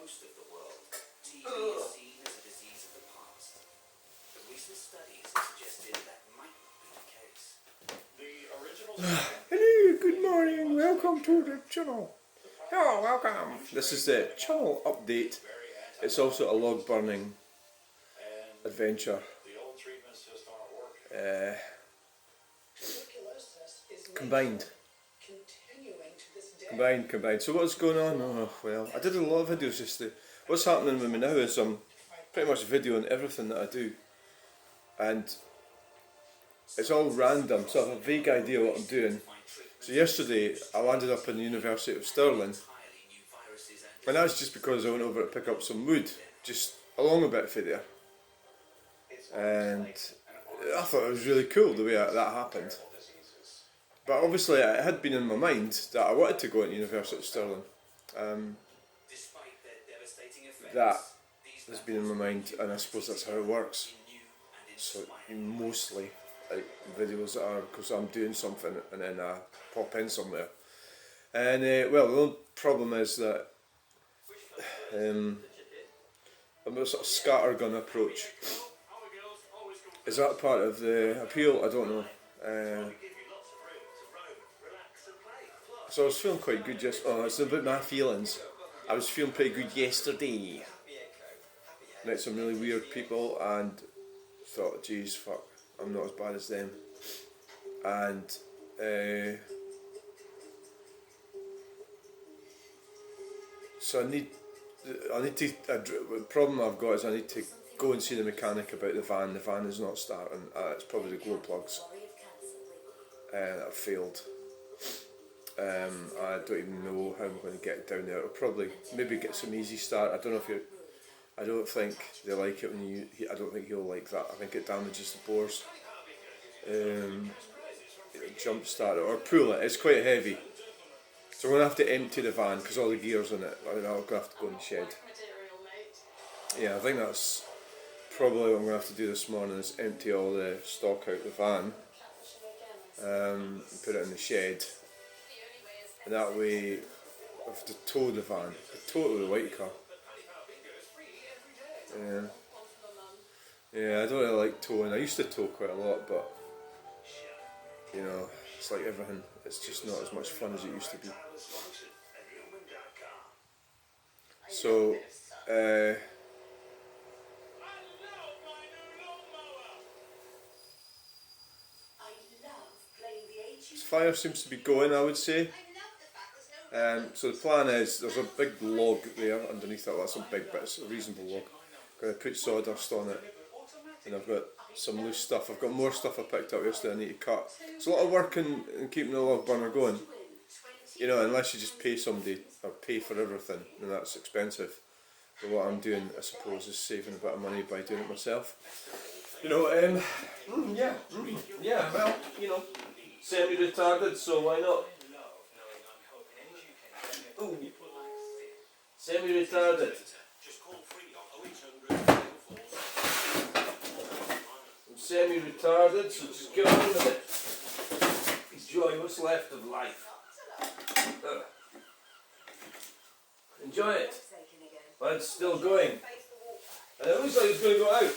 most of the world, TB is seen as a disease of the past. But recent studies have suggested that might not be the case. The original. Hello, good morning, welcome to the channel. Oh, welcome. This is the channel update. It's also a log burning adventure. Combined. So what's going on? Oh well, I did a lot of videos yesterday. What's happening with me now is I'm pretty much videoing everything that I do, and it's all random, so I have a vague idea what I'm doing. So yesterday I landed up in the University of Stirling, and that's just because I went over to pick up some wood, just along a bit for there, and I thought it was really cool the way that happened. But obviously it had been in my mind that I wanted to go into University of Stirling. That has been in my mind, and I suppose that's how it works. So mostly like videos are because I'm doing something and then I pop in somewhere. And well, the only problem is that I'm a sort of scattergun approach. Is that part of the appeal? I don't know. So I was feeling quite good it's about my feelings. I was feeling pretty good yesterday. Met some really weird people and thought, geez, fuck, I'm not as bad as them. And so I need to, the problem I've got is I need to go and see the mechanic about the van. The van is not starting. It's probably the glow plugs that have failed. I don't even know how I'm going to get down there. I'll probably maybe get some easy start. I don't know if you. I don't think they like it when you. I don't think you'll like that. I think it damages the bores. Jump start it or pull it. It's quite heavy, so I'm going to have to empty the van because all the gear's in it. I'm going to have to go in the shed. Yeah, I think that's probably what I'm going to have to do this morning is empty all the stock out the van, and put it in the shed. And that way, I have to tow the van. A totally white car. Yeah, I don't really like towing. I used to tow quite a lot, but you know, it's like everything. It's just not as much fun as it used to be. So, fire seems to be going, I would say. So the plan is, there's a big log there underneath that. That's a big bit, it's a reasonable log. I'm going to put sawdust on it, and I've got some loose stuff. I've got more stuff I picked up yesterday I need to cut. It's a lot of work in keeping the log burner going. You know, unless you just pay somebody or pay for everything, and that's expensive. But what I'm doing, I suppose, is saving a bit of money by doing it myself. You know, yeah, well, you know, semi-retarded, so why not? Ooh. Semi-retarded. I'm semi-retarded, so just get on with it. Enjoy what's left of life. Enjoy it. But it's still going. And it looks like it's going to go out.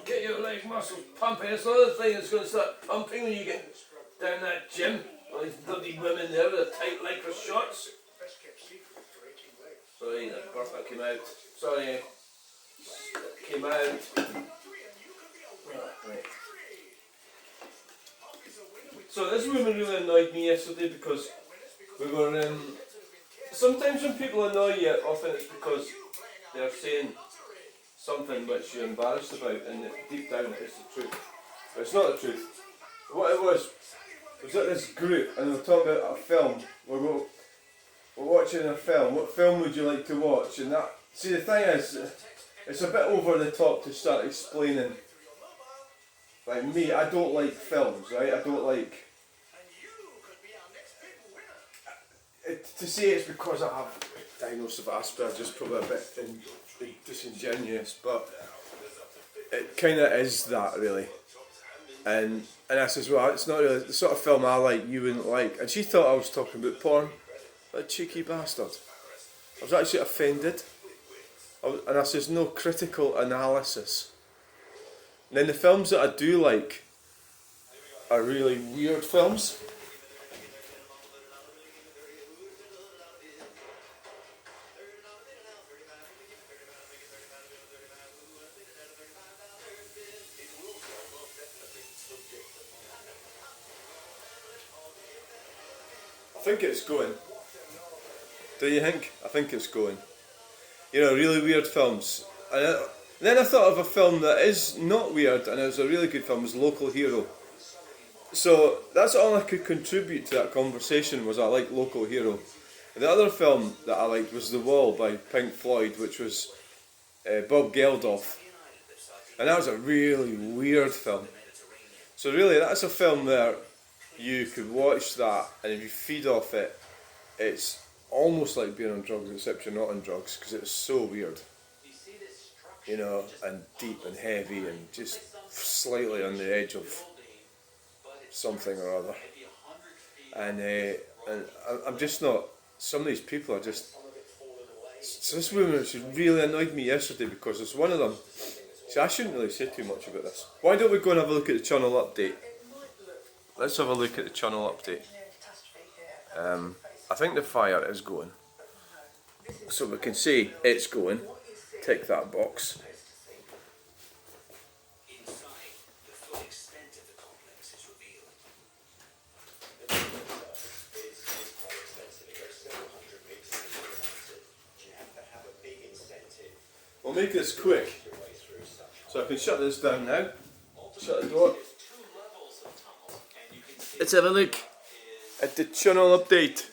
Get your leg muscles pumping. It's another thing that's going to start pumping when you get down that gym. All these bloody women there with the tight lycra shorts. Sorry, that burp that came out. Sorry, it came out. Right. So this woman really annoyed me yesterday because we were. Sometimes when people annoy you, often it's because they're saying something which you're embarrassed about, and deep down it's the truth. But it's not the truth. What it was at this group, and we're talking about a film. We're watching a film. What film would you like to watch? And that, see, the thing is, it's a bit over the top to start explaining. Like me, I don't like films, right? I don't like. To say it's because I have diagnosis of Asperger's is probably a bit disingenuous, but it kind of is that really. And I says, well, it's not really the sort of film I like, you wouldn't like. And she thought I was talking about porn. What a cheeky bastard. I was actually offended. And I says, no critical analysis. And then the films that I do like are really weird films. I think it's going. Do you think? I think it's going. You know, really weird films. And then I thought of a film that is not weird, and it was a really good film, it was Local Hero. So that's all I could contribute to that conversation, was I like Local Hero. And the other film that I liked was The Wall by Pink Floyd, which was Bob Geldoff. And that was a really weird film. So really, that's a film where you could watch that, and if you feed off it, it's almost like being on drugs, except you're not on drugs, because it's so weird. You know, and deep and heavy and just slightly on the edge of something or other. And I'm just not, some of these people are just, so this woman, she really annoyed me yesterday because there's one of them, see, I shouldn't really say too much about this. Why don't we go and have a look at the Chunel update? Let's have a look at the Chunel update. I think the fire is going. So we can see it's going. Tick that box. Inside, the full extent of the complex is revealed. We'll make this quick. So I can shut this down now. Shut the door. Let's have a look at the Chunel update.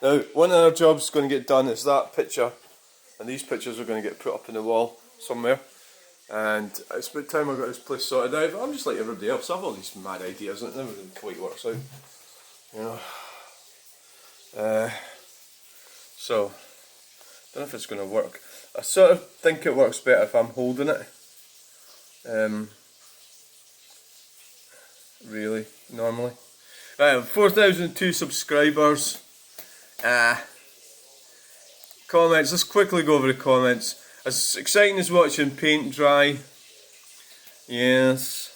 Now, one of our jobs going to get done is that picture, and these pictures are going to get put up on the wall somewhere. And it's about time I got this place sorted out. But I'm just like everybody else. I have all these mad ideas, and it never really quite works out. You know. So, don't know if it's going to work. I sort of think it works better if I'm holding it. Really, normally. Right, 4,002 subscribers. Comments, let's quickly go over the comments. As exciting as watching paint dry. Yes.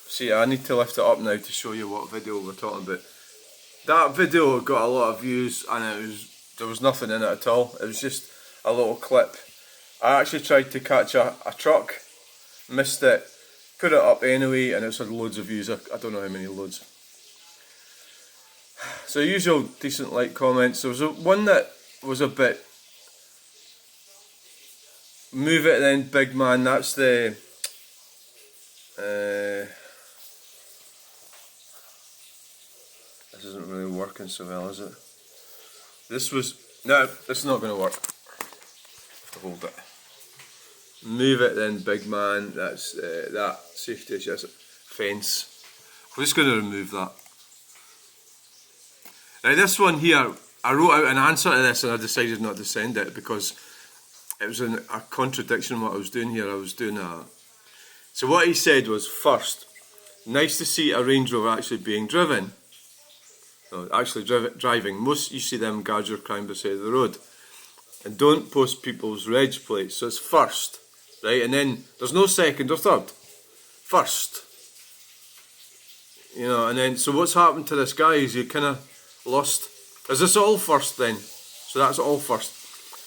See, I need to lift it up now to show you what video we're talking about. That video got a lot of views, and there was nothing in it at all. It was just a little clip. I actually tried to catch a truck, missed it, put it up anyway, and it's had loads of views. I don't know how many loads. So usual decent like comments. There was one that was a bit, move it then big man, that's the this isn't really working so well, is it? This is not going to work. Hold it. Move it then big man, that's that safety issue, that's fence. We're just going to remove that. Now this one here, I wrote out an answer to this and I decided not to send it because it was a contradiction in what I was doing here. I was doing so what he said was, first, nice to see a Range Rover actually being driven. No, actually driving. Most you see them gadger crying beside the road. And don't post people's reg plates. So it's first, right? And then there's no second or third. First. You know, and then, so what's happened to this guy is you kind of lost. Is this all first then? So that's all first.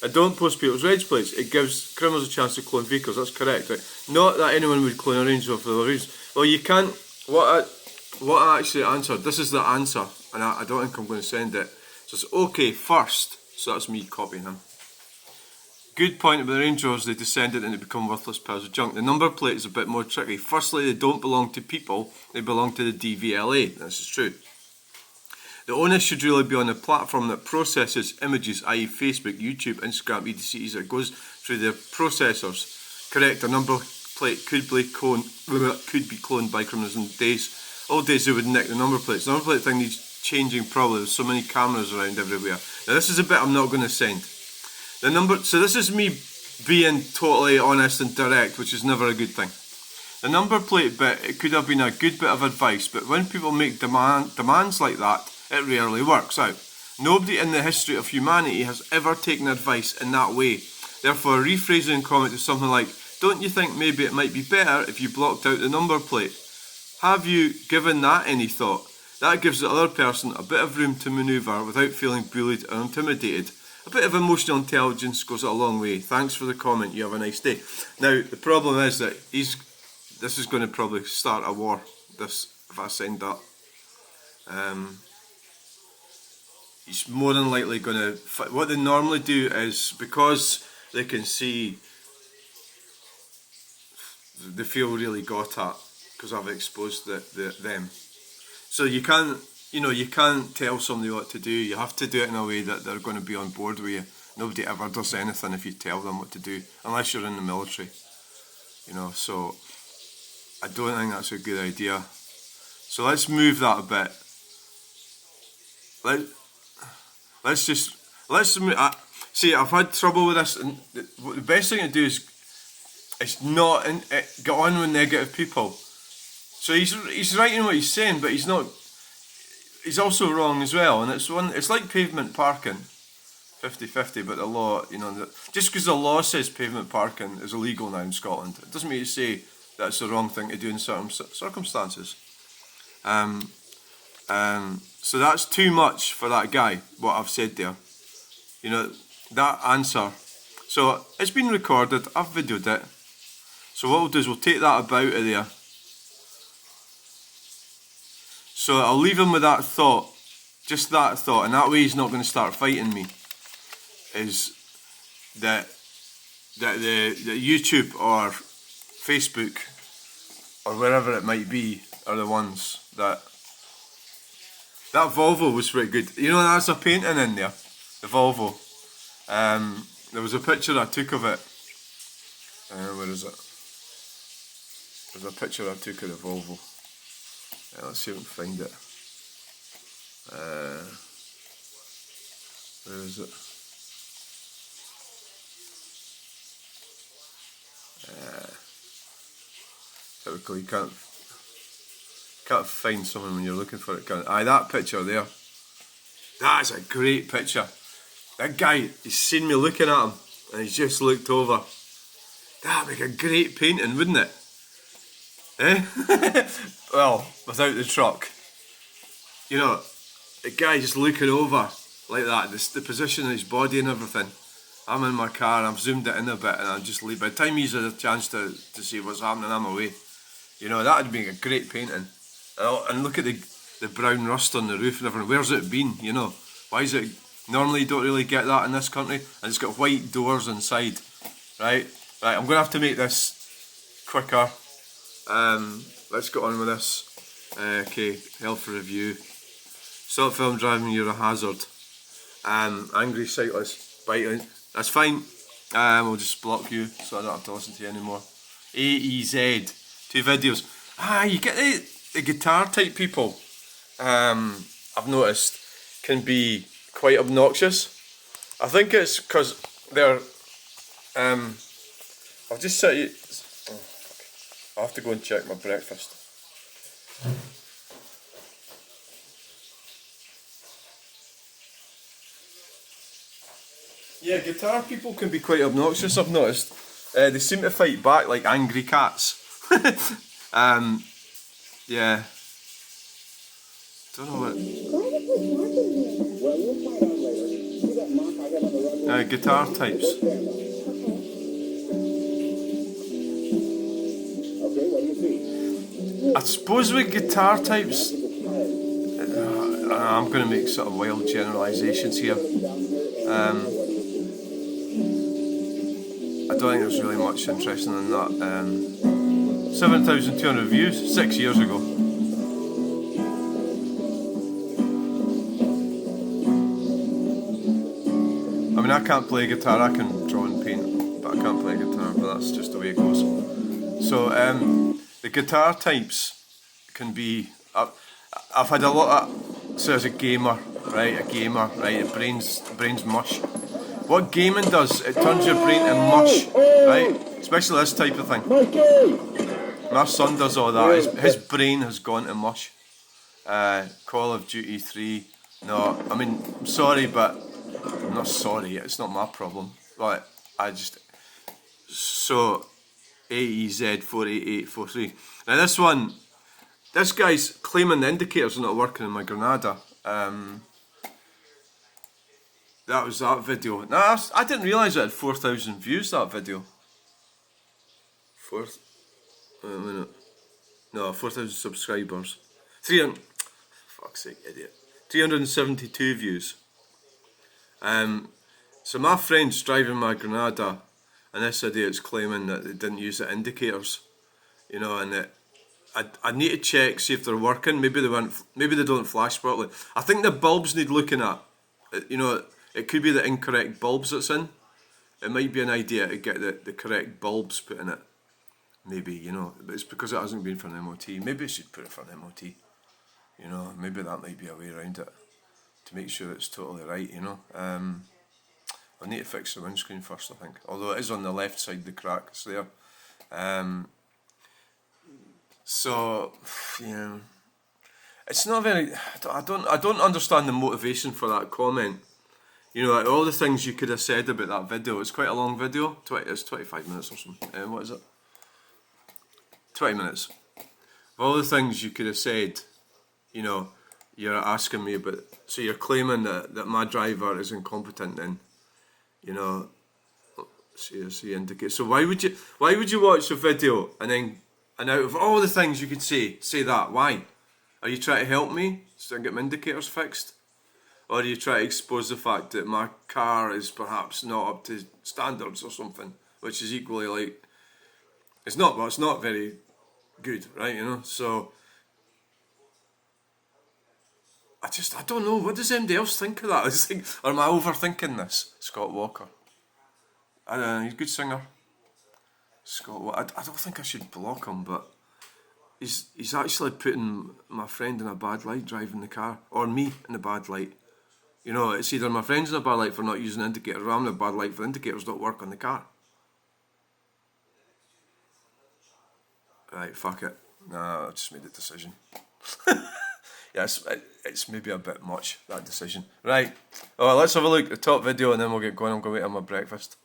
And don't post people's reg plates. It gives criminals a chance to clone vehicles. That's correct, right? Not that anyone would clone a Range Rover for the reason. Well, you can't. What I actually answered. This is the answer, and I don't think I'm going to send it. So it's okay first. So that's me copying him. Good point about the Range Rovers. They descended and they become worthless piles of junk. The number plate is a bit more tricky. Firstly, they don't belong to people. They belong to the DVLA. This is true. The onus should really be on the platform that processes images, i.e. Facebook, YouTube, Instagram, etc. It goes through their processors. Correct, a number plate could be cloned by criminals in days. Old days they would nick the number plates. The number plate thing needs changing probably. There's so many cameras around everywhere. Now this is a bit I'm not going to send. So this is me being totally honest and direct, which is never a good thing. The number plate bit, it could have been a good bit of advice, but when people make demands like that, it rarely works out. Nobody in the history of humanity has ever taken advice in that way. Therefore, a rephrasing comment is something like, don't you think maybe it might be better if you blocked out the number plate? Have you given that any thought? That gives the other person a bit of room to manoeuvre without feeling bullied or intimidated. A bit of emotional intelligence goes a long way. Thanks for the comment. You have a nice day. Now, the problem is that this is going to probably start a war, if I send that. He's more than likely going to... What they normally do is, because they can see... They feel really got at, because I've exposed them. So you can't tell somebody what to do. You have to do it in a way that they're going to be on board with you. Nobody ever does anything if you tell them what to do, unless you're in the military. So I don't think that's a good idea. So let's move that a bit. Let's move. See, I've had trouble with this, and the best thing to do is not get on with negative people. So he's right in what he's saying, but he's not. He's also wrong as well, and it's like pavement parking, 50-50. But the law, just because the law says pavement parking is illegal now in Scotland, it doesn't mean to say that's the wrong thing to do in certain circumstances. So that's too much for that guy, what I've said there. That answer. So it's been recorded, I've videoed it. So what we'll do is we'll take that about of there. So I'll leave him with that thought, just that thought, and that way he's not going to start fighting me. Is that the YouTube or Facebook or wherever it might be are the ones that Volvo was pretty good. That's a painting in there, the Volvo. There was a picture I took of it. Where is it? There's a picture I took of the Volvo. Let's see if we can find it. Where is it? Typically you can't find something when you're looking for it, can you? Aye, that picture there. That's a great picture. That guy, he's seen me looking at him and he's just looked over. That'd make a great painting, wouldn't it? Eh? Well, without the truck. The guy just looking over like that, the position of his body and everything. I'm in my car and I've zoomed it in a bit and I'm just leave. By the time he's had a chance to see what's happening, I'm away. That would be a great painting. And look at the brown rust on the roof and everything. Where's it been? Why is it? Normally you don't really get that in this country. And it's got white doors inside. Right, I'm going to have to make this quicker. Let's get on with this. Okay, health review. Stop film driving, you're a hazard. Angry cyclist biting. That's fine. We'll just block you so I don't have to listen to you anymore. AEZ, 2 videos. You get the guitar type people. I've noticed can be quite obnoxious. I think it's because they're. I'll just set you. Oh, fuck. I have to go and check my breakfast. Yeah, guitar people can be quite obnoxious, I've noticed. They seem to fight back like angry cats. Yeah. Don't know what... guitar types. I suppose with guitar types... I'm going to make sort of wild generalisations here. I don't think there's really much interesting in that. 7,200 views 6 years ago. I mean, I can't play guitar. I can draw and paint, but I can't play guitar. But that's just the way it goes. So the guitar types can be. I've had a lot of. So as a gamer, right? Brains mush. What gaming does, it turns your brain to mush, right? Especially this type of thing. My son does all that. His brain has gone to mush. Call of Duty 3. No, I mean, I'm sorry, but I'm not sorry. It's not my problem. But I just... So, AEZ48843. Now this one, this guy's claiming the indicators are not working in my Granada. That was that video. Nah, I didn't realise it had 4,000 views, that video. Wait a minute. No, 4,000 subscribers. 300... Fuck's sake, idiot. 372 views. So my friend's driving my Granada, and this idiot's claiming that they didn't use the indicators. You know, and that I need to check, see if they're working. Maybe they weren't. Maybe they don't flash properly. I think the bulbs need looking at. You know, it could be the incorrect bulbs that's in. It might be an idea to get the correct bulbs put in it. Maybe, you know, but it's because it hasn't been for an MOT. Maybe I should put it for an MOT. You know, maybe that might be a way around it to make sure it's totally right. You know, I need to fix the windscreen first, I think. Although it is on the left side, the crack is there. So, yeah, it's not very. I don't understand the motivation for that comment. You know, like all the things you could have said about that video. It's quite a long video. It's 25 minutes or something. What is it? 20 minutes. Of all the things you could have said, you know, you're asking me about. So you're claiming that my driver is incompetent. Then, you know, see indicate. So why would you watch a video and out of all the things you could say that? Why? Are you trying to help me so I can get my indicators fixed? Or are you trying to expose the fact that my car is perhaps not up to standards or something, which is equally like, it's not very good, right, you know? So, I don't know, what does anybody else think of that? I just think, or am I overthinking this? Scott Walker. I don't know, he's a good singer. Scott, I don't think I should block him, but he's actually putting my friend in a bad light driving the car, or me in a bad light. You know, it's either my friend's in a bad light for not using indicators, or I'm in a bad light for indicators don't work on the car. Right, fuck it. Nah, I just made the decision. Yes, it's maybe a bit much, that decision. Right, oh, let's have a look at the top video and then we'll get going. I'm going to wait on my breakfast.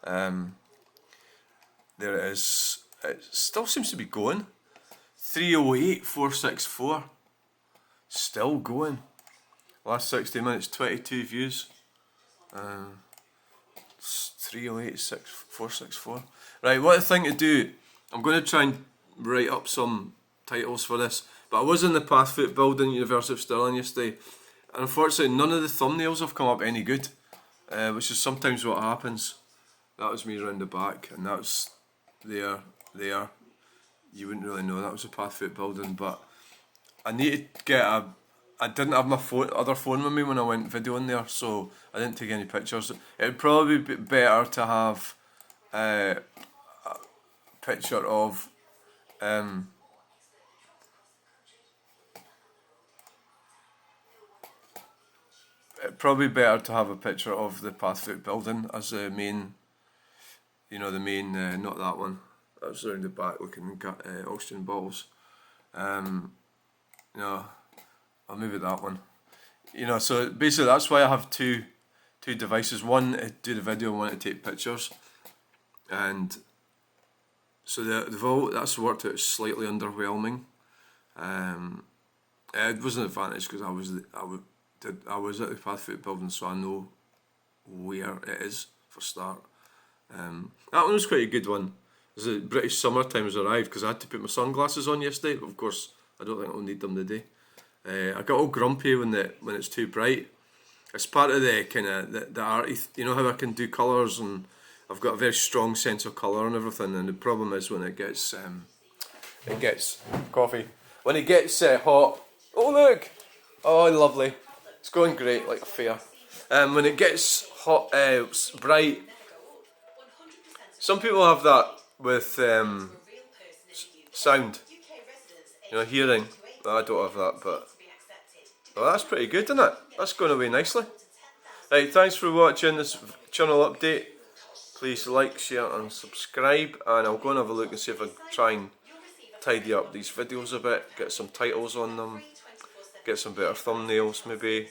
There it is. It still seems to be going. 308,464. Still going. Last 60 minutes, 22 views. 308,464. Right, what I think to do, I'm going to try and write up some titles for this. But I was in the Pathfoot building, University of Stirling yesterday, and unfortunately none of the thumbnails have come up any good, which is sometimes what happens. That was me round the back, and that was there. You wouldn't really know that was a Pathfoot building, but I need to get I didn't have my other phone with me when I went videoing there, so I didn't take any pictures. It would probably be better to have a picture of probably better to have a picture of the Pathfoot building as the main, you know, the main, not that one. That's around the back looking oxygen bottles. No, or maybe that one. You know, so basically that's why I have two devices. One to do the video, one to take pictures. And so the Volvo, that's worked out slightly underwhelming. It was an advantage because I was at the Pathfoot building, so I know where it is for start. That one was quite a good one. The British summertime has arrived because I had to put my sunglasses on yesterday, but of course I don't think I'll need them today. I got all grumpy when it's too bright. It's part of the kind of the art, you know how I can do colours, and I've got a very strong sense of colour and everything. And the problem is when it gets coffee. When it gets hot. Oh look! Oh lovely! It's going great like a fair. When it gets hot, bright. Some people have that with sound, you know, hearing. I don't have that, but well, that's pretty good, isn't it? That's going away nicely. Right, thanks for watching this channel update. Please like, share and subscribe, and I'll go and have a look and see if I can try and tidy up these videos a bit, get some titles on them, get some better thumbnails maybe.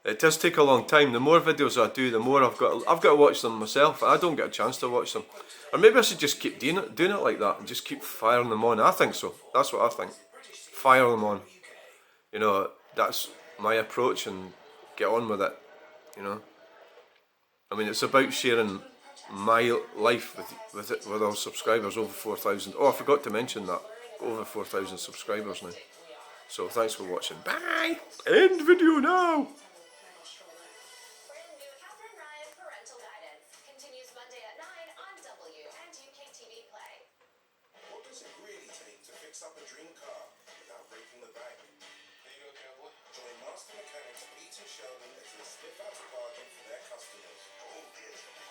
It does take a long time. The more videos I do, the more I've got to watch them myself. I don't get a chance to watch them. Or maybe I should just keep doing it like that and just keep firing them on. I think so. That's what I think. Fire them on. You know, that's my approach, and get on with it. You know, I mean, it's about sharing my life with our subscribers, over 4,000. Oh, I forgot to mention that. Over 4,000 subscribers now. So thanks for watching. Bye. End video now. What does it really take to fix up a dream car without breaking the bank? There you go, cowboy. Join Master Mechanics Pete and Sheldon as they step out of bargain for their customers.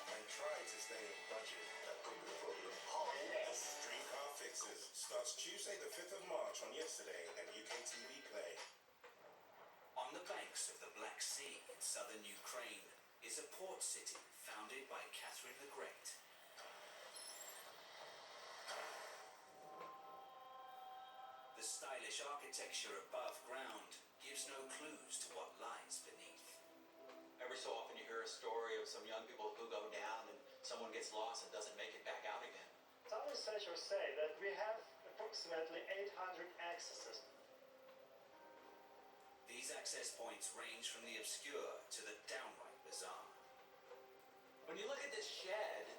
And try to stay in budget. That could be a problem. Oh, yes. Dream Car Fixes starts Tuesday the 5th of March on Yesterday and UK TV Play. On the banks of the Black Sea in southern Ukraine is a port city founded by Catherine the Great. The stylish architecture above ground gives no clues to what lies beneath. Every so often you hear a story of some young people who go down and someone gets lost and doesn't make it back out again. Some researchers say that we have approximately 800 accesses. These access points range from the obscure to the downright bizarre. When you look at this shed,